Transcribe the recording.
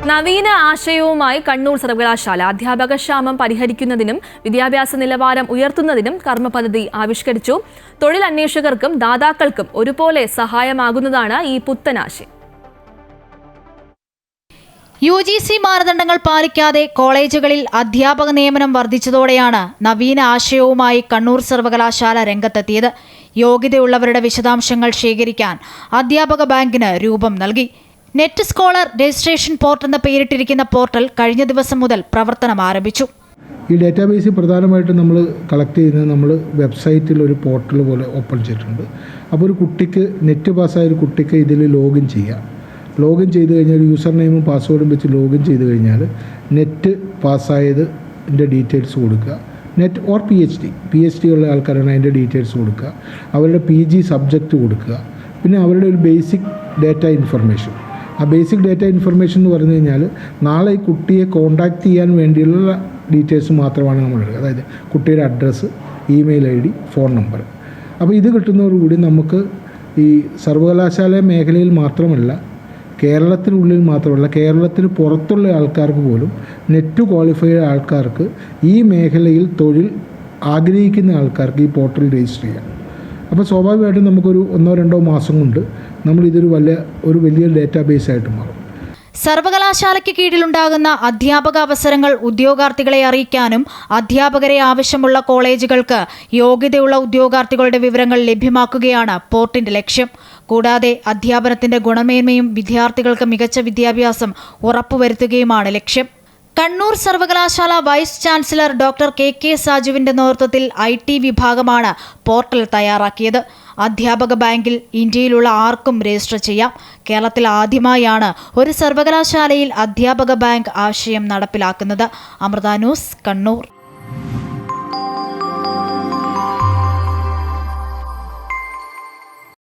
നവീന ആശയവുമായി കണ്ണൂർ സർവകലാശാല അധ്യാപക ക്ഷാമം പരിഹരിക്കുന്നതിനും വിദ്യാഭ്യാസ നിലവാരം ഉയർത്തുന്നതിനും കർമ്മപദ്ധതി ആവിഷ്കരിച്ചു. തൊഴിലന്വേഷകർക്കും ദാതാക്കൾക്കും ഒരുപോലെ സഹായമാകുന്നതാണ് ഈ പുത്തനാശയം. UGC മാനദണ്ഡങ്ങൾ പാലിക്കാതെ കോളേജുകളിൽ അധ്യാപക നിയമനം വർദ്ധിച്ചതോടെയാണ് നവീന ആശയവുമായി കണ്ണൂർ സർവകലാശാല രംഗത്തെത്തിയത്. യോഗ്യതയുള്ളവരുടെ വിശദാംശങ്ങൾ ശേഖരിക്കാൻ അധ്യാപക ബാങ്കിന് രൂപം നൽകി. നെറ്റ് സ്കോളർ രജിസ്ട്രേഷൻ പോർട്ട് എന്ന പേരിട്ടിരിക്കുന്ന പോർട്ടൽ കഴിഞ്ഞ ദിവസം മുതൽ പ്രവർത്തനം ആരംഭിച്ചു. ഈ ഡാറ്റാബേസ് പ്രധാനമായിട്ടും നമ്മൾ കളക്ട് ചെയ്യുന്നത് നമ്മൾ വെബ്സൈറ്റിൽ ഒരു പോർട്ടൽ പോലെ ഓപ്പൺ ചെയ്തിട്ടുണ്ട്. അപ്പോൾ ഒരു കുട്ടിക്ക് നെറ്റ് പാസ്സായ ഒരു കുട്ടിക്ക് ഇതിൽ ലോഗിൻ ചെയ്യാം. ലോഗിൻ ചെയ്ത് കഴിഞ്ഞാൽ യൂസർ നെയിമും പാസ്വേഡും വെച്ച് ലോഗിൻ ചെയ്ത് കഴിഞ്ഞാൽ നെറ്റ് പാസ്സായതിൻ്റെ ഡീറ്റെയിൽസ് കൊടുക്കുക. നെറ്റ് ഓർ PhD ഉള്ള ആൾക്കാരാണ് അതിൻ്റെ ഡീറ്റെയിൽസ് കൊടുക്കുക. അവരുടെ PG സബ്ജക്റ്റ് കൊടുക്കുക. പിന്നെ അവരുടെ ഒരു ബേസിക് ഡാറ്റ ഇൻഫർമേഷൻ. ആ ബേസിക് ഡാറ്റ ഇൻഫർമേഷൻ എന്ന് പറഞ്ഞു കഴിഞ്ഞാൽ നാളെ ഈ കുട്ടിയെ കോൺടാക്റ്റ് ചെയ്യാൻ വേണ്ടിയുള്ള ഡീറ്റെയിൽസ് മാത്രമാണ് നമ്മൾ എടുക്കുക. അതായത് കുട്ടിയുടെ address, email ID, phone number. അപ്പോൾ ഇത് കിട്ടുന്നതോടുകൂടി നമുക്ക് ഈ സർവകലാശാല മേഖലയിൽ മാത്രമല്ല, കേരളത്തിനുള്ളിൽ മാത്രമല്ല, കേരളത്തിന് പുറത്തുള്ള ആൾക്കാർക്ക് പോലും നെറ്റ് ക്വാളിഫൈഡ് ആൾക്കാർക്ക് ഈ മേഖലയിൽ തൊഴിൽ ആഗ്രഹിക്കുന്ന ആൾക്കാർക്ക് ഈ പോർട്ടൽ രജിസ്റ്റർ ചെയ്യാം. അപ്പോൾ സ്വാഭാവികമായിട്ടും നമുക്കൊരു 1-2 മാസം കൊണ്ട് നമ്മൾ ഇതൊരു വലിയ ഡാറ്റാബേസ് ആയിട്ട് മാറും. സർവകലാശാലയ്ക്ക് കീഴിലുണ്ടാകുന്ന അധ്യാപക അവസരങ്ങൾ ഉദ്യോഗാർത്ഥികളെ അറിയിക്കാനും അധ്യാപകരെ ആവശ്യമുള്ള കോളേജുകൾക്ക് യോഗ്യതയുള്ള ഉദ്യോഗാർത്ഥികളുടെ വിവരങ്ങൾ ലഭ്യമാക്കുകയാണ് പോർട്ടിന്റെ ലക്ഷ്യം. കൂടാതെ അധ്യാപനത്തിന്റെ ഗുണമേന്മയും വിദ്യാർത്ഥികൾക്ക് മികച്ച വിദ്യാഭ്യാസം ഉറപ്പുവരുത്തുകയുമാണ് ലക്ഷ്യം. കണ്ണൂർ സർവകലാശാല വൈസ് ചാൻസലർ ഡോക്ടർ KK സാജുവിന്റെ നേതൃത്വത്തിൽ IT വിഭാഗമാണ് പോർട്ടൽ തയ്യാറാക്കിയത്. അധ്യാപക ബാങ്കിൽ ഇന്ത്യയിലുള്ള ആർക്കും രജിസ്റ്റർ ചെയ്യാം. കേരളത്തിൽ ആദ്യമായാണ് ഒരു സർവകലാശാലയിൽ അധ്യാപക ബാങ്ക് ആശയം നടപ്പിലാക്കുന്നത്. അമൃത ന്യൂസ്, കണ്ണൂർ.